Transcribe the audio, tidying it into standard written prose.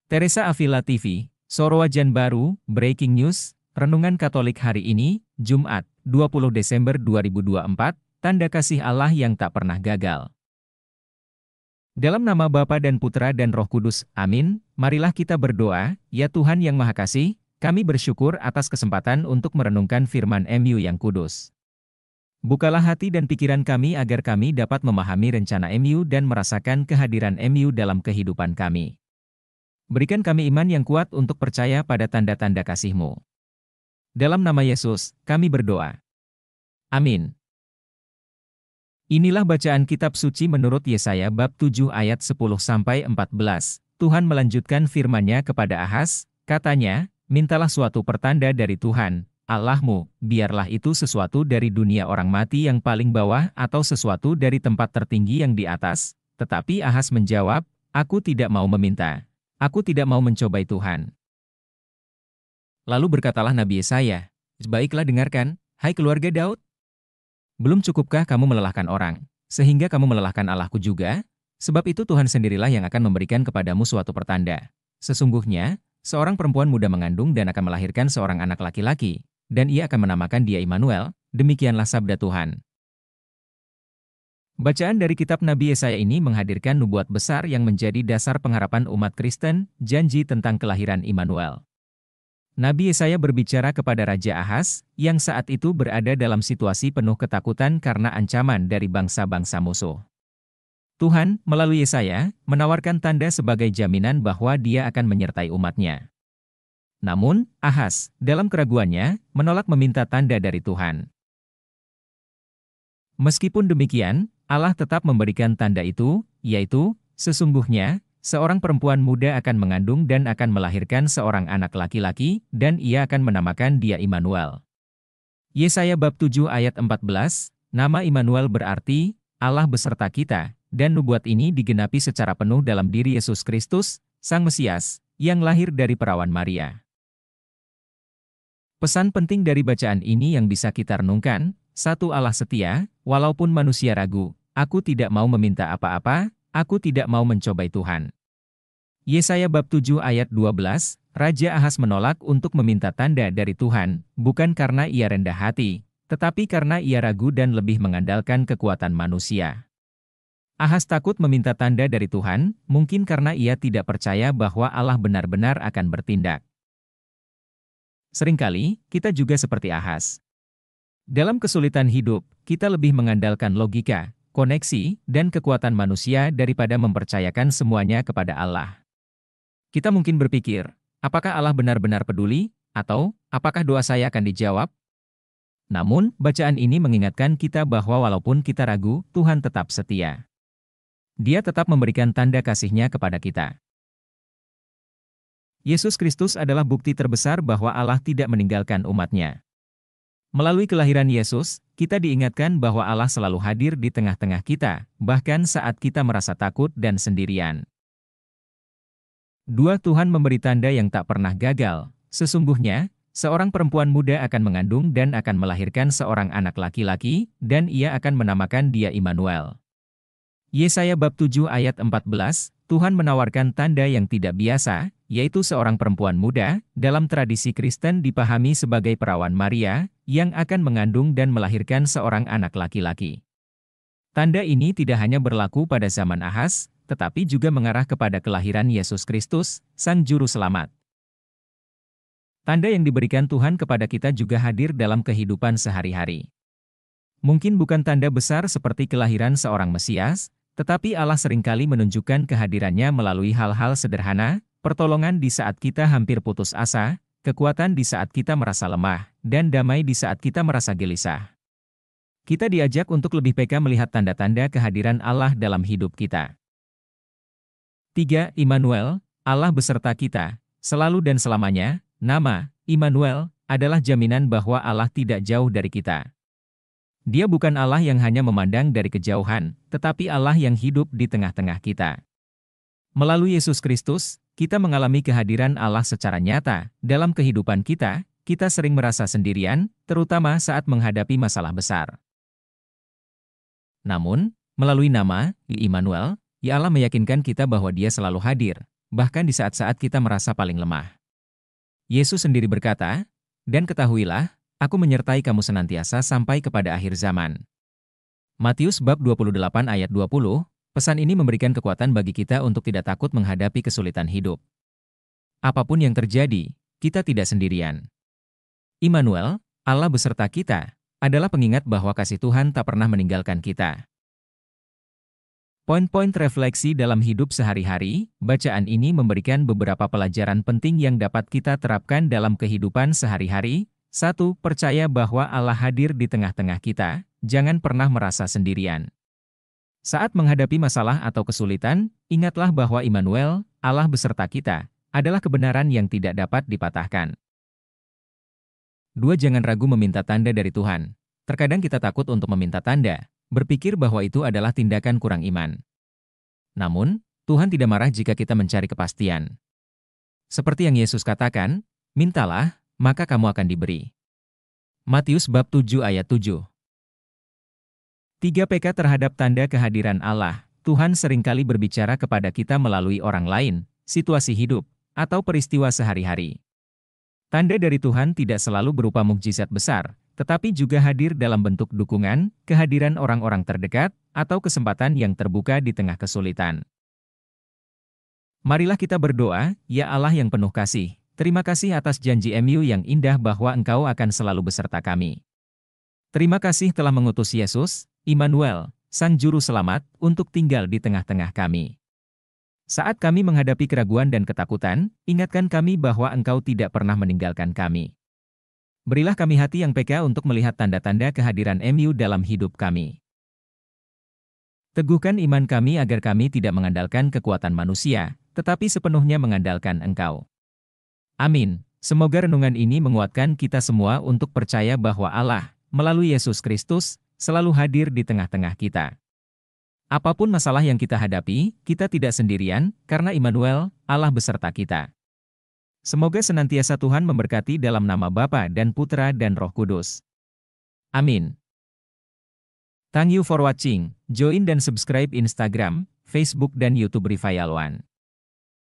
Teresa Avila TV, Sorowajan Baru, Breaking News, Renungan Katolik hari ini, Jumat, 20 Desember 2024, Tanda Kasih Allah yang tak pernah gagal. Dalam nama Bapa dan Putra dan Roh Kudus, amin, marilah kita berdoa, ya Tuhan yang Maha Kasih, kami bersyukur atas kesempatan untuk merenungkan firman MU yang kudus. Bukalah hati dan pikiran kami agar kami dapat memahami rencana MU dan merasakan kehadiran MU dalam kehidupan kami. Berikan kami iman yang kuat untuk percaya pada tanda-tanda kasih-Mu. Dalam nama Yesus, kami berdoa. Amin. Inilah bacaan kitab suci menurut Yesaya bab 7 ayat 10-14. Tuhan melanjutkan firman-Nya kepada Ahaz, katanya, mintalah suatu pertanda dari Tuhan, Allahmu, biarlah itu sesuatu dari dunia orang mati yang paling bawah atau sesuatu dari tempat tertinggi yang di atas. Tetapi Ahaz menjawab, aku tidak mau meminta. Aku tidak mau mencobai Tuhan. Lalu berkatalah Nabi Yesaya, baiklah dengarkan, hai keluarga Daud. Belum cukupkah kamu melelahkan orang, sehingga kamu melelahkan Allahku juga? Sebab itu Tuhan sendirilah yang akan memberikan kepadamu suatu pertanda. Sesungguhnya, seorang perempuan muda mengandung dan akan melahirkan seorang anak laki-laki, dan ia akan menamakan dia Immanuel, demikianlah sabda Tuhan. Bacaan dari kitab Nabi Yesaya ini menghadirkan nubuat besar yang menjadi dasar pengharapan umat Kristen, janji tentang kelahiran Immanuel. Nabi Yesaya berbicara kepada Raja Ahaz, yang saat itu berada dalam situasi penuh ketakutan karena ancaman dari bangsa-bangsa musuh. Tuhan, melalui Yesaya, menawarkan tanda sebagai jaminan bahwa Dia akan menyertai umat-Nya. Namun, Ahaz, dalam keraguannya, menolak meminta tanda dari Tuhan. Meskipun demikian, Allah tetap memberikan tanda itu, yaitu, sesungguhnya, seorang perempuan muda akan mengandung dan akan melahirkan seorang anak laki-laki, dan ia akan menamakan dia Immanuel. Yesaya bab 7 ayat 14, nama Immanuel berarti, Allah beserta kita, dan nubuat ini digenapi secara penuh dalam diri Yesus Kristus, Sang Mesias, yang lahir dari perawan Maria. Pesan penting dari bacaan ini yang bisa kita renungkan, satu Allah setia, walaupun manusia ragu, aku tidak mau meminta apa-apa, aku tidak mau mencobai Tuhan. Yesaya bab 7 ayat 12, Raja Ahaz menolak untuk meminta tanda dari Tuhan, bukan karena ia rendah hati, tetapi karena ia ragu dan lebih mengandalkan kekuatan manusia. Ahaz takut meminta tanda dari Tuhan, mungkin karena ia tidak percaya bahwa Allah benar-benar akan bertindak. Seringkali, kita juga seperti Ahaz. Dalam kesulitan hidup, kita lebih mengandalkan logika, koneksi, dan kekuatan manusia daripada mempercayakan semuanya kepada Allah. Kita mungkin berpikir, apakah Allah benar-benar peduli, atau apakah doa saya akan dijawab? Namun, bacaan ini mengingatkan kita bahwa walaupun kita ragu, Tuhan tetap setia. Dia tetap memberikan tanda kasih-Nya kepada kita. Yesus Kristus adalah bukti terbesar bahwa Allah tidak meninggalkan umat-Nya. Melalui kelahiran Yesus, kita diingatkan bahwa Allah selalu hadir di tengah-tengah kita, bahkan saat kita merasa takut dan sendirian. 2. Tuhan memberi tanda yang tak pernah gagal. Sesungguhnya, seorang perempuan muda akan mengandung dan akan melahirkan seorang anak laki-laki, dan ia akan menamakan dia Immanuel. Yesaya bab 7 ayat 14, Tuhan menawarkan tanda yang tidak biasa, yaitu seorang perempuan muda, dalam tradisi Kristen dipahami sebagai perawan Maria, yang akan mengandung dan melahirkan seorang anak laki-laki. Tanda ini tidak hanya berlaku pada zaman Ahaz, tetapi juga mengarah kepada kelahiran Yesus Kristus, Sang Juru Selamat. Tanda yang diberikan Tuhan kepada kita juga hadir dalam kehidupan sehari-hari. Mungkin bukan tanda besar seperti kelahiran seorang Mesias, tetapi Allah seringkali menunjukkan kehadirannya melalui hal-hal sederhana, pertolongan di saat kita hampir putus asa, kekuatan di saat kita merasa lemah, dan damai di saat kita merasa gelisah. Kita diajak untuk lebih peka melihat tanda-tanda kehadiran Allah dalam hidup kita. 3. Immanuel, Allah beserta kita, selalu dan selamanya. Nama, Immanuel, adalah jaminan bahwa Allah tidak jauh dari kita. Dia bukan Allah yang hanya memandang dari kejauhan, tetapi Allah yang hidup di tengah-tengah kita. Melalui Yesus Kristus, kita mengalami kehadiran Allah secara nyata. Dalam kehidupan kita, kita sering merasa sendirian, terutama saat menghadapi masalah besar. Namun, melalui nama, Immanuel, Ya Allah meyakinkan kita bahwa Dia selalu hadir, bahkan di saat-saat kita merasa paling lemah. Yesus sendiri berkata, "Dan ketahuilah, Aku menyertai kamu senantiasa sampai kepada akhir zaman." Matius bab 28 ayat 20, pesan ini memberikan kekuatan bagi kita untuk tidak takut menghadapi kesulitan hidup. Apapun yang terjadi, kita tidak sendirian. Immanuel, Allah beserta kita, adalah pengingat bahwa kasih Tuhan tak pernah meninggalkan kita. Poin-poin refleksi dalam hidup sehari-hari, bacaan ini memberikan beberapa pelajaran penting yang dapat kita terapkan dalam kehidupan sehari-hari. 1. Percaya bahwa Allah hadir di tengah-tengah kita, jangan pernah merasa sendirian. Saat menghadapi masalah atau kesulitan, ingatlah bahwa Immanuel, Allah beserta kita, adalah kebenaran yang tidak dapat dipatahkan. 2. Jangan ragu meminta tanda dari Tuhan. Terkadang kita takut untuk meminta tanda, berpikir bahwa itu adalah tindakan kurang iman. Namun, Tuhan tidak marah jika kita mencari kepastian. Seperti yang Yesus katakan, "Mintalah, maka kamu akan diberi." Matius bab 7 ayat 7. 3. Peka terhadap tanda kehadiran Allah. Tuhan seringkali berbicara kepada kita melalui orang lain, situasi hidup, atau peristiwa sehari-hari. Tanda dari Tuhan tidak selalu berupa mukjizat besar, tetapi juga hadir dalam bentuk dukungan, kehadiran orang-orang terdekat, atau kesempatan yang terbuka di tengah kesulitan. Marilah kita berdoa, ya Allah yang penuh kasih, terima kasih atas janji MU yang indah bahwa Engkau akan selalu beserta kami. Terima kasih telah mengutus Yesus, Immanuel, Sang Juru Selamat, untuk tinggal di tengah-tengah kami. Saat kami menghadapi keraguan dan ketakutan, ingatkan kami bahwa Engkau tidak pernah meninggalkan kami. Berilah kami hati yang peka untuk melihat tanda-tanda kehadiran MU dalam hidup kami. Teguhkan iman kami agar kami tidak mengandalkan kekuatan manusia, tetapi sepenuhnya mengandalkan Engkau. Amin. Semoga renungan ini menguatkan kita semua untuk percaya bahwa Allah, melalui Yesus Kristus, selalu hadir di tengah-tengah kita. Apapun masalah yang kita hadapi, kita tidak sendirian, karena Immanuel, Allah beserta kita. Semoga senantiasa Tuhan memberkati dalam nama Bapa dan Putra dan Roh Kudus. Amin. Thank you for watching. Join dan subscribe Instagram, Facebook dan YouTube Revival One.